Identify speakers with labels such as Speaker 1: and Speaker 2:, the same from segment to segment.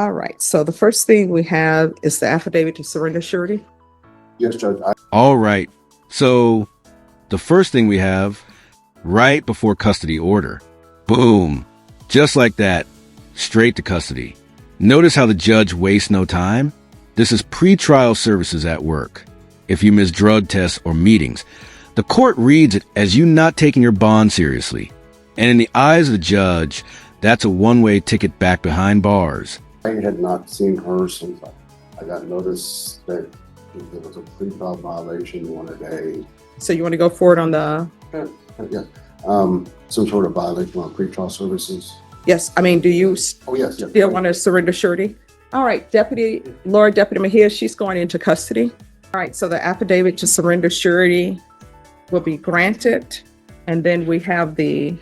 Speaker 1: All right, so the first thing we have is the affidavit to surrender surety.
Speaker 2: Yes, Judge.
Speaker 3: All right. So the first thing we have right before custody order. Boom. Just like that. Straight to custody. Notice how the judge wastes no time? This is pretrial services at work. If you miss drug tests or meetings, the court reads it as you not taking your bond seriously. And in the eyes of the judge, that's a one-way ticket back behind bars.
Speaker 2: I had not seen her since I got notice that there was a pretrial violation one a day.
Speaker 1: So you want to go forward on the,
Speaker 2: Yeah. Some sort of violation on pretrial services.
Speaker 1: yes, I mean, do you
Speaker 2: Oh, yes.
Speaker 1: still want to surrender surety? All right, Deputy Mejia, she's going into custody. All right, so the affidavit to surrender surety will be granted. And then we have the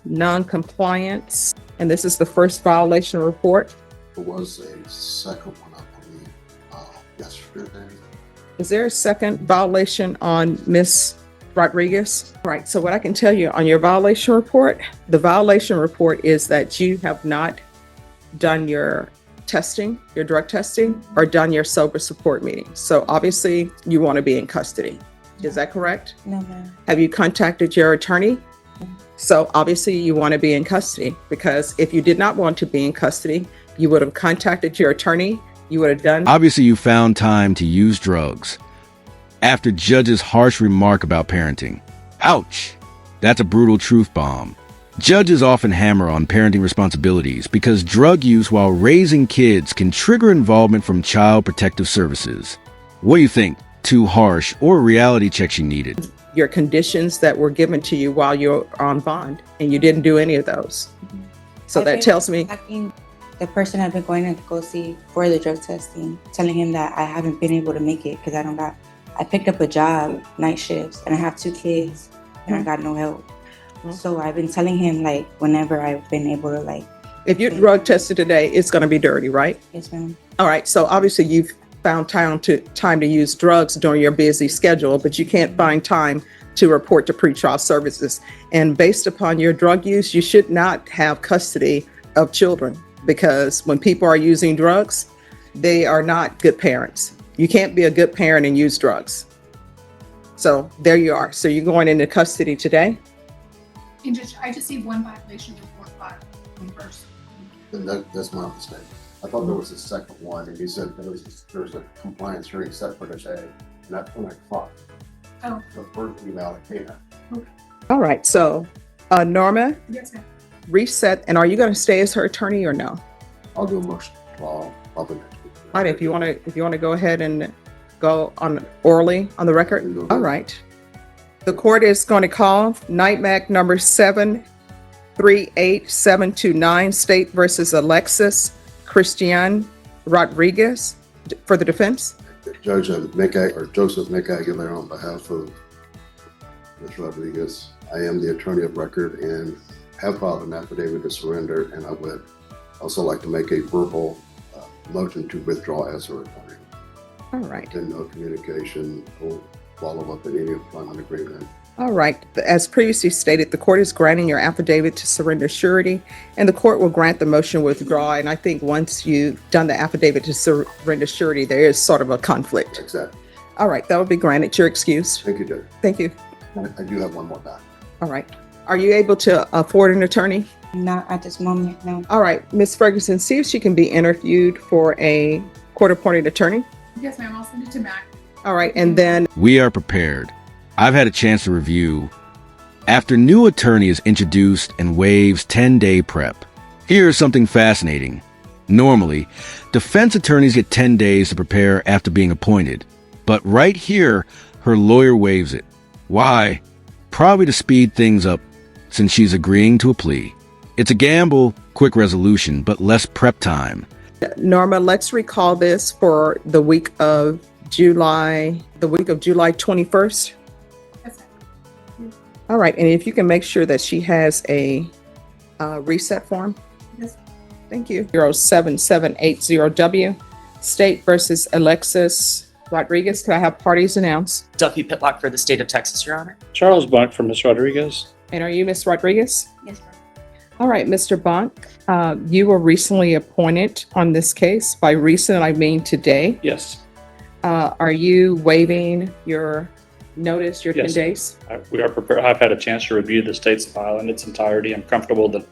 Speaker 1: non-compliance, and this is the first violation report.
Speaker 2: There was a second one, I believe, yesterday.
Speaker 1: Is there a second violation on Miss Rodriguez? All right, so what I can tell you on your violation report, the violation report is that you have not done your testing, your drug testing, or done your sober support meeting. So obviously you want to be in custody. Is that correct?
Speaker 4: No, ma'am.
Speaker 1: Have you contacted your attorney? So obviously you want to be in custody, because if you did not want to be in custody, you would have contacted your attorney. You would have done.
Speaker 3: Obviously, you found time to use drugs. After judge's harsh remark about parenting. Ouch! That's a brutal truth bomb. Judges often hammer on parenting responsibilities because drug use while raising kids can trigger involvement from Child Protective Services. What do you think? Too harsh, or reality checks you needed?
Speaker 1: Your conditions that were given to you while you're on bond, and you didn't do any of those. So that tells me.
Speaker 4: I think the person I've been going to go see for the drug testing, telling him that I haven't been able to make it because I picked up a job, night shifts, and I have 2 kids, and I got no help. So I've been telling him, like, whenever I've been able to, like.
Speaker 1: If you're drug tested today, it's going to be dirty, right?
Speaker 4: Yes, ma'am.
Speaker 1: All right. So obviously you've found time to use drugs during your busy schedule, but you can't find time to report to pretrial services. And based upon your drug use, you should not have custody of children, because when people are using drugs, they are not good parents. You can't be a good parent and use drugs. So there you are. So you're going into custody today?
Speaker 5: And Judge, I just see one violation report filed on first.
Speaker 2: And that's my mistake. I thought there was a second one, and you said there's a compliance hearing set for today, and that's when I caught
Speaker 5: Oh,
Speaker 2: the first email that came in.
Speaker 1: All right. So Norma,
Speaker 5: yes, ma'am.
Speaker 1: reset. And are you going to stay as her attorney or no?
Speaker 2: I'll do a motion. I'll do next week.
Speaker 1: All right. If you want to go ahead and go on orally on the record. All right. The court is going to call NITMAC number 738729, State versus Alexis Christian Rodriguez, for the defense.
Speaker 2: Judge Joseph Nick Aguilera, on behalf of Ms. Rodriguez, I am the attorney of record and have filed an affidavit to surrender, and I would also like to make a verbal motion to withdraw as her attorney.
Speaker 1: All right.
Speaker 2: Then no communication or follow up in any employment agreement.
Speaker 1: All right. As previously stated, the court is granting your affidavit to surrender surety, and the court will grant the motion withdraw. And I think once you've done the affidavit to surrender surety, there is sort of a conflict.
Speaker 2: Exactly.
Speaker 1: All right. That will be granted. Your excuse.
Speaker 2: Thank you, Judge.
Speaker 1: Thank you.
Speaker 2: I do have one more back.
Speaker 1: All right. Are you able to afford an attorney?
Speaker 4: Not at this moment, no.
Speaker 1: All right. Ms. Ferguson, see if she can be interviewed for a court-appointed attorney.
Speaker 5: Yes, ma'am. I'll send it to Mac.
Speaker 1: All right. And then
Speaker 3: We are prepared. I've had a chance to review. After new attorney is introduced and waives 10-day prep. Here's something fascinating. Normally, defense attorneys get 10 days to prepare after being appointed. But right here, her lawyer waives it. Why? Probably to speed things up, since she's agreeing to a plea. It's a gamble, quick resolution, but less prep time.
Speaker 1: Norma, let's recall this for the week of July 21st.
Speaker 5: Yes, ma'am.
Speaker 1: All right. And if you can make sure that she has a reset form.
Speaker 5: Yes.
Speaker 1: Thank you. 07780W, State versus Alexis Rodriguez. Could I have parties announced?
Speaker 6: Duffy Pitlock for the state of Texas, Your Honor.
Speaker 7: Charles Buck for Ms. Rodriguez.
Speaker 1: And are you Miss Rodriguez?
Speaker 4: Yes, ma'am.
Speaker 1: All right, Mr. Bonk, you were recently appointed on this case. By recent, I mean today.
Speaker 6: Yes,
Speaker 1: Are you waiving your notice, your 10
Speaker 6: Yes.
Speaker 1: days?
Speaker 6: we are prepared. I've had a chance to review the state's file in its entirety. I'm comfortable that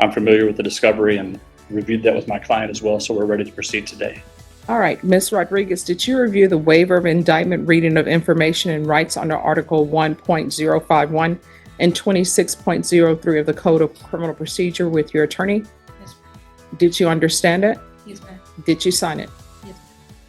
Speaker 6: I'm familiar with the discovery and reviewed that with my client as well, so we're ready to proceed today.
Speaker 1: All right, Ms. Rodriguez, did you review the waiver of indictment reading of information and rights under Article 1.051 and 26.03 of the Code of Criminal Procedure with your attorney?
Speaker 5: Yes,
Speaker 1: Did you understand it?
Speaker 5: yes, ma'am.
Speaker 1: Did you sign it?
Speaker 5: Yes.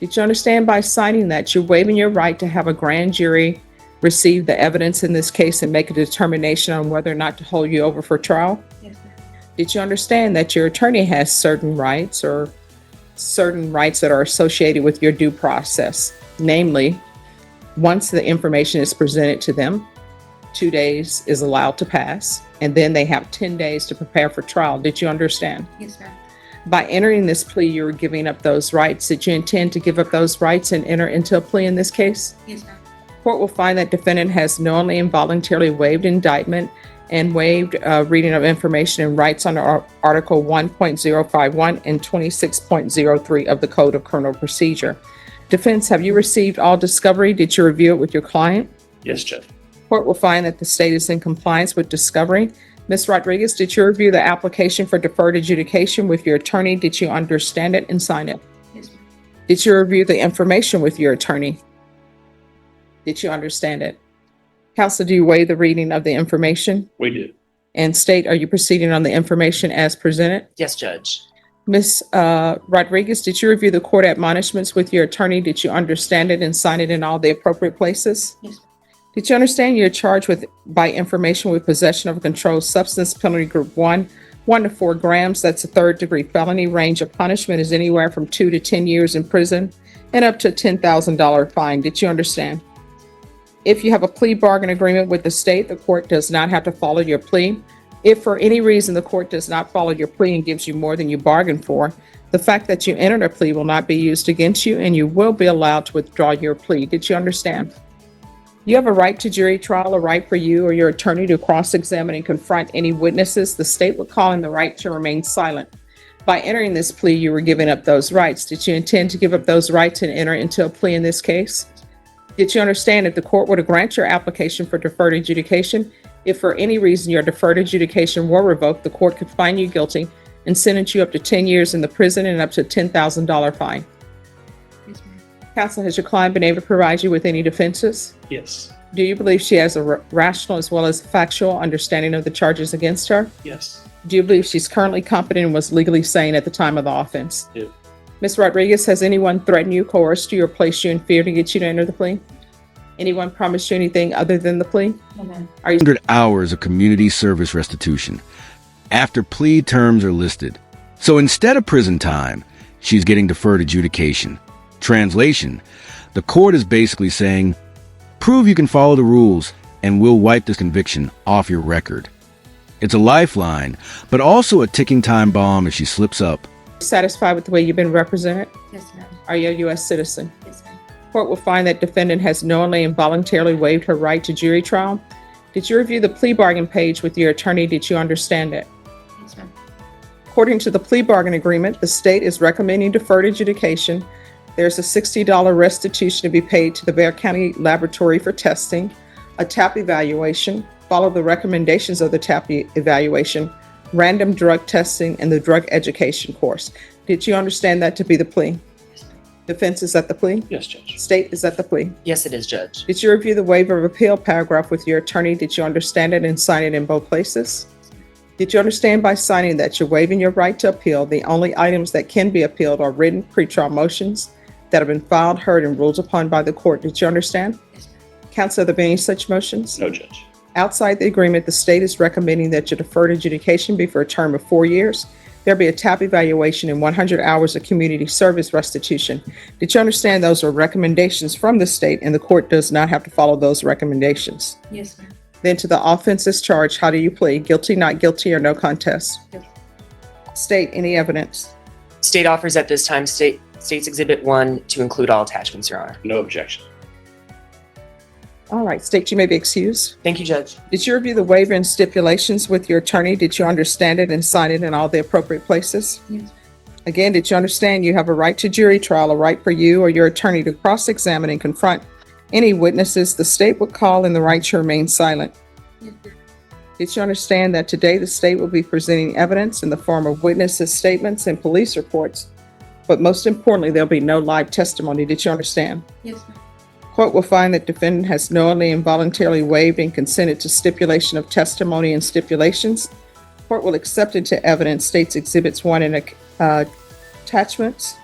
Speaker 1: Did you understand by signing that you're waiving your right to have a grand jury receive the evidence in this case and make a determination on whether or not to hold you over for trial?
Speaker 5: Yes, ma'am.
Speaker 1: Did you understand that your attorney has certain rights or certain rights that are associated with your due process? Namely, once the information is presented to them, 2 days is allowed to pass, and then they have 10 days to prepare for trial. Did you understand?
Speaker 5: Yes, ma'am.
Speaker 1: By entering this plea, you were giving up those rights. Did you intend to give up those rights and enter into a plea in this case?
Speaker 5: Yes, ma'am.
Speaker 1: Court will find that defendant has knowingly and voluntarily waived indictment and waived reading of information and rights under Article 1.051 and 26.03 of the Code of Criminal Procedure. Defense, have you received all discovery? Did you review it with your client?
Speaker 6: Yes, Judge.
Speaker 1: Court will find that the state is in compliance with discovery. Ms. Rodriguez, did you review the application for deferred adjudication with your attorney? Did you understand it and sign it?
Speaker 5: Yes, ma'am.
Speaker 1: Did you review the information with your attorney? Did you understand it? Counsel, do you waive the reading of the information?
Speaker 6: We do.
Speaker 1: And state, are you proceeding on the information as presented?
Speaker 7: Yes, Judge.
Speaker 1: Ms. Rodriguez, did you review the court admonishments with your attorney? Did you understand it and sign it in all the appropriate places?
Speaker 5: Yes, ma'am.
Speaker 1: Did you understand you're charged with by information with possession of a controlled substance, penalty group 1 to 4 grams? That's a third-degree felony. Range of punishment is anywhere from 2 to 10 years in prison and up to a $10,000 fine. Did you understand? If you have a plea bargain agreement with the state, the court does not have to follow your plea. If for any reason the court does not follow your plea and gives you more than you bargained for, the fact that you entered a plea will not be used against you and you will be allowed to withdraw your plea. Did you understand? You have a right to jury trial, a right for you or your attorney to cross-examine and confront any witnesses. The state would call in the right to remain silent. By entering this plea, you were giving up those rights. Did you intend to give up those rights and enter into a plea in this case? Did you understand if the court were to grant your application for deferred adjudication, if for any reason your deferred adjudication were revoked, the court could find you guilty and sentence you up to 10 years in the prison and up to a $10,000 fine?
Speaker 5: Yes, ma'am.
Speaker 1: Counsel, has your client been able to provide you with any defenses?
Speaker 6: Yes.
Speaker 1: Do you believe she has a rational as well as factual understanding of the charges against her?
Speaker 6: Yes.
Speaker 1: Do you believe she's currently competent and was legally sane at the time of the offense?
Speaker 6: Yeah.
Speaker 1: Ms. Rodriguez, has anyone threatened you, coerced you, or placed you in fear to get you to enter the plea? Anyone promised you anything other than the plea?
Speaker 5: No, ma'am.
Speaker 1: Are you
Speaker 3: 100 hours of community service restitution after plea terms are listed. So instead of prison time, she's getting deferred adjudication. Translation, the court is basically saying, prove you can follow the rules and we'll wipe this conviction off your record. It's a lifeline, but also a ticking time bomb if she slips up.
Speaker 1: satisfied with the way you've been represented?
Speaker 5: Yes, ma'am.
Speaker 1: Are you a U.S. citizen?
Speaker 5: Yes, ma'am.
Speaker 1: Court will find that defendant has knowingly and voluntarily waived her right to jury trial. Did you review the plea bargain page with your attorney? Did you understand it?
Speaker 5: Yes, ma'am.
Speaker 1: According to the plea bargain agreement, the state is recommending deferred adjudication. There's a $60 restitution to be paid to the Bexar County Laboratory for testing, a TAP evaluation, follow the recommendations of the TAP evaluation, random drug testing, and the drug education course. Did you understand that to be the plea?
Speaker 5: Yes, ma'am.
Speaker 1: Defense, is that the plea?
Speaker 6: Yes, Judge.
Speaker 1: State, is that the plea?
Speaker 7: Yes, it is, Judge.
Speaker 1: Did you review the waiver of appeal paragraph with your attorney? Did you understand it and sign it in both places? Did you understand by signing that you're waiving your right to appeal? The only items that can be appealed are written pretrial motions that have been filed, heard, and ruled upon by the court. Did you understand?
Speaker 5: Yes, ma'am.
Speaker 1: Counsel, are there any such motions?
Speaker 6: No, Judge.
Speaker 1: Outside the agreement, the state is recommending that your deferred adjudication be for a term of 4 years. There be a TAP evaluation and 100 hours of community service restitution. Did you understand those are recommendations from the state and the court does not have to follow those recommendations?
Speaker 5: Yes, ma'am.
Speaker 1: Then to the offenses charged, how do you plead? Guilty, not guilty, or no contest?
Speaker 5: Yes.
Speaker 1: State, any evidence?
Speaker 7: State offers at this time State's Exhibit 1 to include all attachments, Your Honor.
Speaker 6: No objection.
Speaker 1: All right, state you may be excused.
Speaker 7: Thank you, Judge.
Speaker 1: Did you review the waiver and stipulations with your attorney? Did you understand it and sign it in all the appropriate places?
Speaker 5: Yes.
Speaker 1: Again, did you understand you have a right to jury trial, a right for you or your attorney to cross-examine and confront any witnesses the state would call, and the right to remain silent?
Speaker 5: Yes.
Speaker 1: Did you understand that today the state will be presenting evidence in the form of witnesses' statements and police reports? But most importantly, there'll be no live testimony. Did you understand?
Speaker 5: Yes, ma'am.
Speaker 1: Court will find that defendant has knowingly and voluntarily waived and consented to stipulation of testimony and stipulations. Court will accept into evidence state's exhibits 1 and attachments,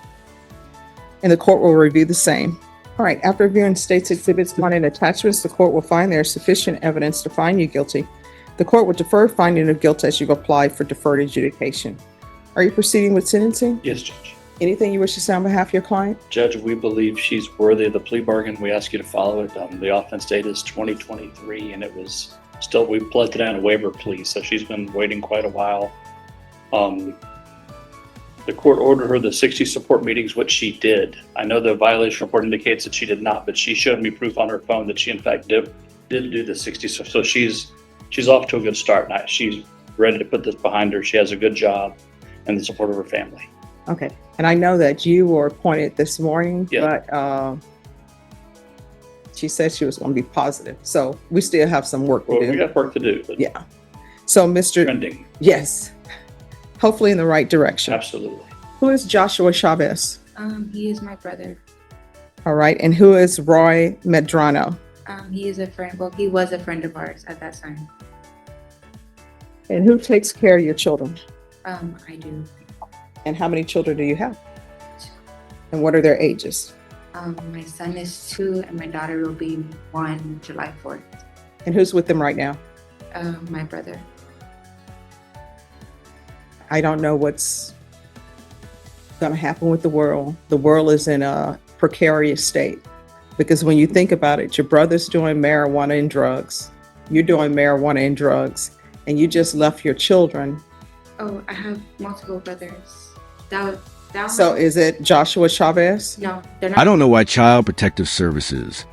Speaker 1: and the court will review the same. All right, after reviewing state's exhibits 1 and attachments, the court will find there is sufficient evidence to find you guilty. The court will defer finding of guilt as you've applied for deferred adjudication. Are you proceeding with sentencing?
Speaker 6: Yes, Judge.
Speaker 1: Anything you wish to say on behalf of your client?
Speaker 6: Judge, we believe she's worthy of the plea bargain. We ask you to follow it. The offense date is 2023, and it was still, we pled to that in a waiver plea, so she's been waiting quite a while. The court ordered her the 60 support meetings, which she did. I know the violation report indicates that she did not, but she showed me proof on her phone that she in fact did do the 60. So she's off to a good start. Now she's ready to put this behind her. She has a good job and the support of her family.
Speaker 1: Okay, and I know that you were appointed this morning,
Speaker 6: Yeah.
Speaker 1: but she said she was going to be positive. So we still have some work to
Speaker 6: Well,
Speaker 1: do.
Speaker 6: we got work to do, but
Speaker 1: Yeah. So Mr.
Speaker 6: trending.
Speaker 1: Yes, hopefully in the right direction.
Speaker 6: Absolutely.
Speaker 1: Who is Joshua Chavez?
Speaker 8: He is my brother.
Speaker 1: All right, and who is Roy Medrano?
Speaker 8: He is a friend. Well, he was a friend of ours at that time.
Speaker 1: And who takes care of your children?
Speaker 8: I do.
Speaker 1: And how many children do you have? And what are their ages?
Speaker 8: My son is 2 and my daughter will be 1 July 4th.
Speaker 1: And who's with them right now?
Speaker 8: My brother.
Speaker 1: I don't know what's going to happen with the world. The world is in a precarious state because when you think about it, your brother's doing marijuana and drugs. You're doing marijuana and drugs, and you just left your children.
Speaker 8: Oh, I have multiple brothers.
Speaker 1: So is it Joshua Chavez?
Speaker 8: No, they're not.
Speaker 3: I don't know why Child Protective Services.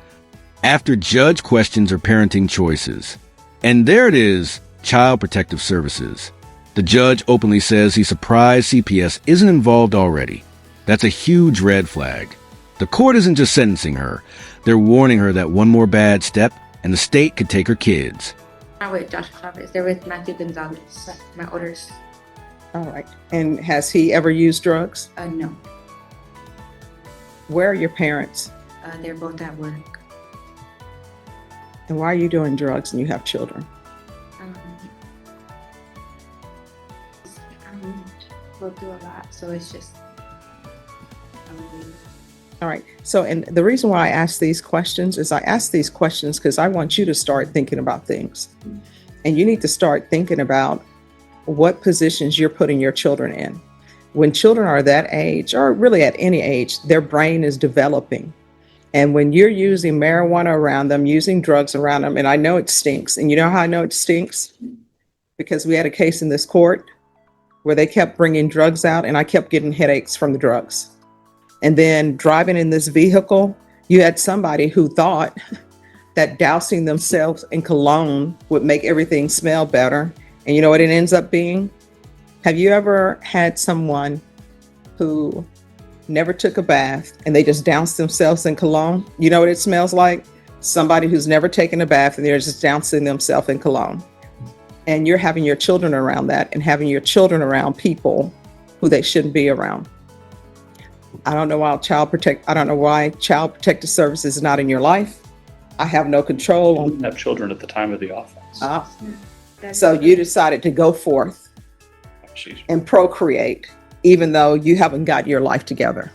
Speaker 3: After judge questions her parenting choices. And there it is, Child Protective Services. The judge openly says he's surprised CPS isn't involved already. That's a huge red flag. The court isn't just sentencing her. They're warning her that one more bad step and the state could take her kids.
Speaker 8: Not with Joshua Chavez. They're with Matthew Gonzalez, my oldest.
Speaker 1: All right. And has he ever used drugs?
Speaker 8: No.
Speaker 1: Where are your parents?
Speaker 8: They're both at work.
Speaker 1: And why are you doing drugs and you have children?
Speaker 8: Go through a lot, so it's just.
Speaker 1: All right. So, and the reason why I ask these questions is I ask these questions because I want you to start thinking about things. And you need to start thinking about what positions you're putting your children in. When children are that age, or really at any age, their brain is developing. And when you're using marijuana around them, using drugs around them, and I know it stinks. And you know how I know it stinks? Because we had a case in this court where they kept bringing drugs out and I kept getting headaches from the drugs. And then driving in this vehicle, you had somebody who thought that dousing themselves in cologne would make everything smell better. And you know what it ends up being? Have you ever had someone who never took a bath and they just doused themselves in cologne? You know what it smells like? Somebody who's never taken a bath and they're just dousing themselves in cologne. And you're having your children around that and having your children around people who they shouldn't be around. I don't know why Child Protective Services is not in your life. I have no control
Speaker 6: I
Speaker 1: on.
Speaker 6: didn't have children at the time of the offense.
Speaker 1: So you decided to go forth
Speaker 6: She's
Speaker 1: and procreate, even though you haven't got your life together.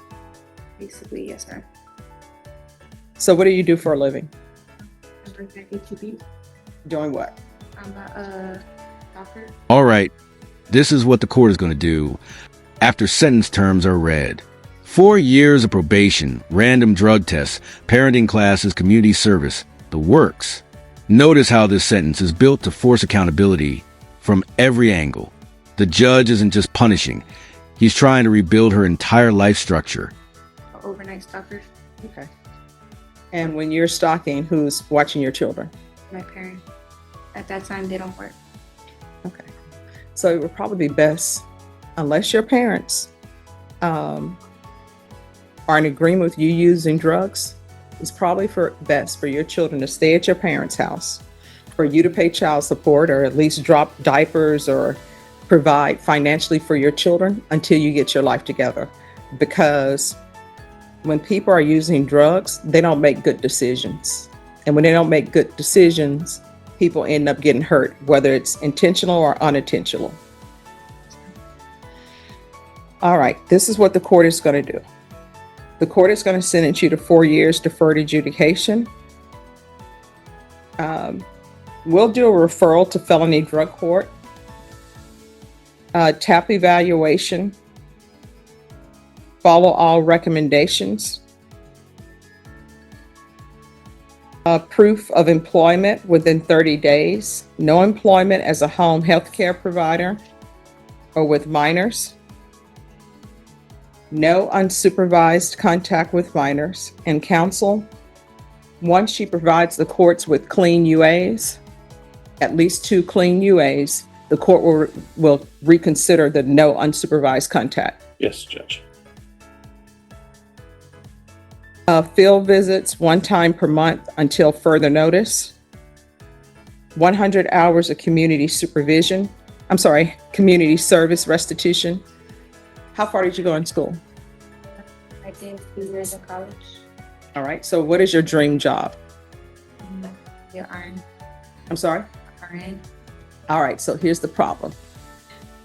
Speaker 8: Basically, yes, sir.
Speaker 1: So what do you do for a living?
Speaker 8: I work at HEB.
Speaker 1: Doing what?
Speaker 8: I'm a doctor.
Speaker 3: All right, this is what the court is going to do after sentence terms are read. 4 years of probation, random drug tests, parenting classes, community service, the works. Notice how this sentence is built to force accountability from every angle. The judge isn't just punishing. He's trying to rebuild her entire life structure.
Speaker 8: Overnight stalker.
Speaker 1: Okay. And when you're stalking, who's watching your children?
Speaker 8: My parents. At that time, they don't work.
Speaker 1: Okay. So it would probably be best, unless your parents are in agreement with you using drugs, it's probably best for your children to stay at your parents' house, for you to pay child support or at least drop diapers or provide financially for your children until you get your life together. Because when people are using drugs, they don't make good decisions. And when they don't make good decisions, people end up getting hurt, whether it's intentional or unintentional. All right, this is what the court is going to do. The court is going to sentence you to 4 years deferred adjudication. We'll do a referral to felony drug court, TAP evaluation, follow all recommendations, proof of employment within 30 days, no employment as a home health care provider or with minors, no unsupervised contact with minors, and counsel. Once she provides the courts with clean UAs, at least 2 clean UAs, the court will reconsider the no unsupervised contact.
Speaker 6: Yes, Judge.
Speaker 1: Field visits 1 time per month until further notice. 100 hours of community service restitution. How far did you go in school?
Speaker 8: I did 2 years of college.
Speaker 1: All right, so what is your dream job?
Speaker 8: Your RN.
Speaker 1: I'm sorry?
Speaker 8: RN.
Speaker 1: All right, so here's the problem.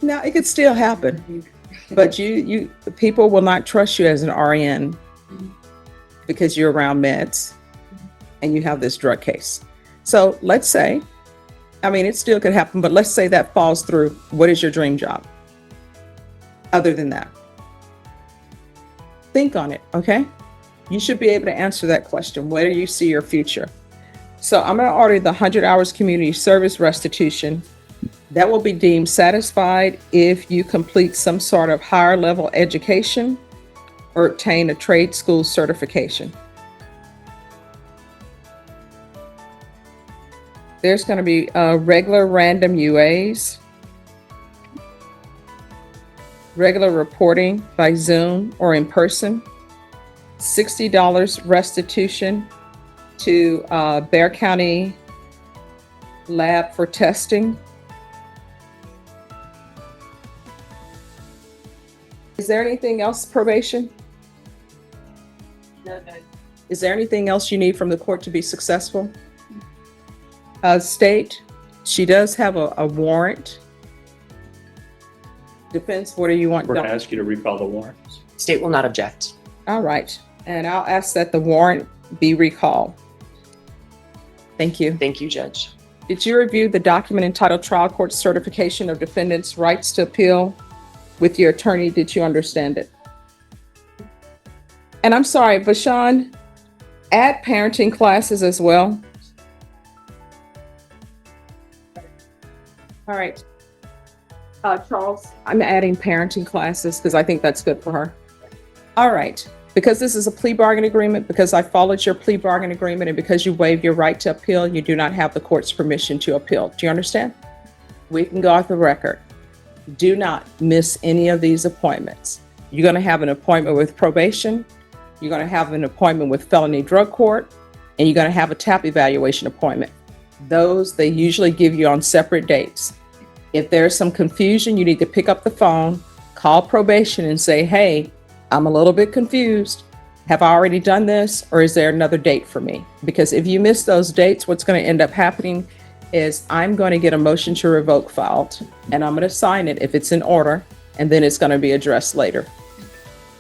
Speaker 1: Now, it could still happen, but people will not trust you as an RN because you're around meds and you have this drug case. So let's say, it still could happen, but let's say that falls through. What is your dream job? Other than that, think on it, okay? You should be able to answer that question. Where do you see your future? So I'm going to order the 100 hours community service restitution. That will be deemed satisfied if you complete some sort of higher level education or obtain a trade school certification. There's going to be regular random UAs, regular reporting by Zoom or in person, $60 restitution to Bexar County lab for testing. Is there anything else, probation? No. Is there anything else you need from the court to be successful? State, she does have a warrant. Defense, what do you want
Speaker 6: We're
Speaker 1: done?
Speaker 6: going to ask you to recall the warrant.
Speaker 7: State will not object.
Speaker 1: All right, and I'll ask that the warrant be recalled. Thank you.
Speaker 7: Thank you, Judge.
Speaker 1: Did you review the document entitled Trial Court Certification of Defendant's Rights to Appeal with your attorney? Did you understand it? And I'm sorry, Bashan, add parenting classes as well. All right. Charles, I'm adding parenting classes because I think that's good for her. All right. Because this is a plea bargain agreement, because I followed your plea bargain agreement, and because you waived your right to appeal, you do not have the court's permission to appeal. Do you understand? We can go off the record. Do not miss any of these appointments. You're going to have an appointment with probation. You're going to have an appointment with felony drug court, and you're going to have a TAP evaluation appointment. Those, they usually give you on separate dates. If there's some confusion, you need to pick up the phone, call probation and say, hey, I'm a little bit confused. Have I already done this, or is there another date for me? Because if you miss those dates, what's going to end up happening is I'm going to get a motion to revoke filed, and I'm going to sign it if it's in order, and then it's going to be addressed later.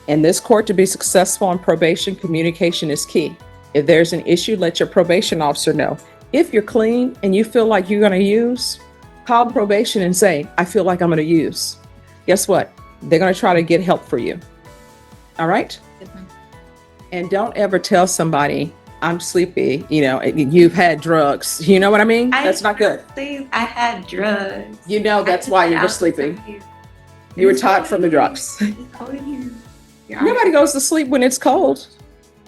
Speaker 1: In this court, to be successful on probation, communication is key. If there's an issue, let your probation officer know. If you're clean and you feel like you're going to use, call probation and say, I feel like I'm going to use. Guess what? They're going to try to get help for you. All right? And don't ever tell somebody, I'm sleepy, you've had drugs. You know what I mean? That's not good.
Speaker 8: I had drugs.
Speaker 1: That's why you were sleeping. You were tired from the drugs. Nobody goes to sleep when it's cold.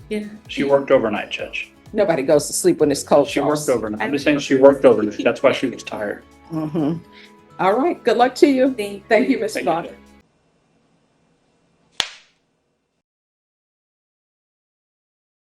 Speaker 8: Yeah.
Speaker 6: She worked overnight, Judge.
Speaker 1: Nobody goes to sleep when it's cold.
Speaker 6: She worked
Speaker 1: Charles.
Speaker 6: overnight. I'm just saying she worked overnight. That's why she was tired.
Speaker 1: Mhm. All right. Good luck to you.
Speaker 4: Thank
Speaker 1: Thank you, Ms.
Speaker 6: Thank you.
Speaker 1: Bond.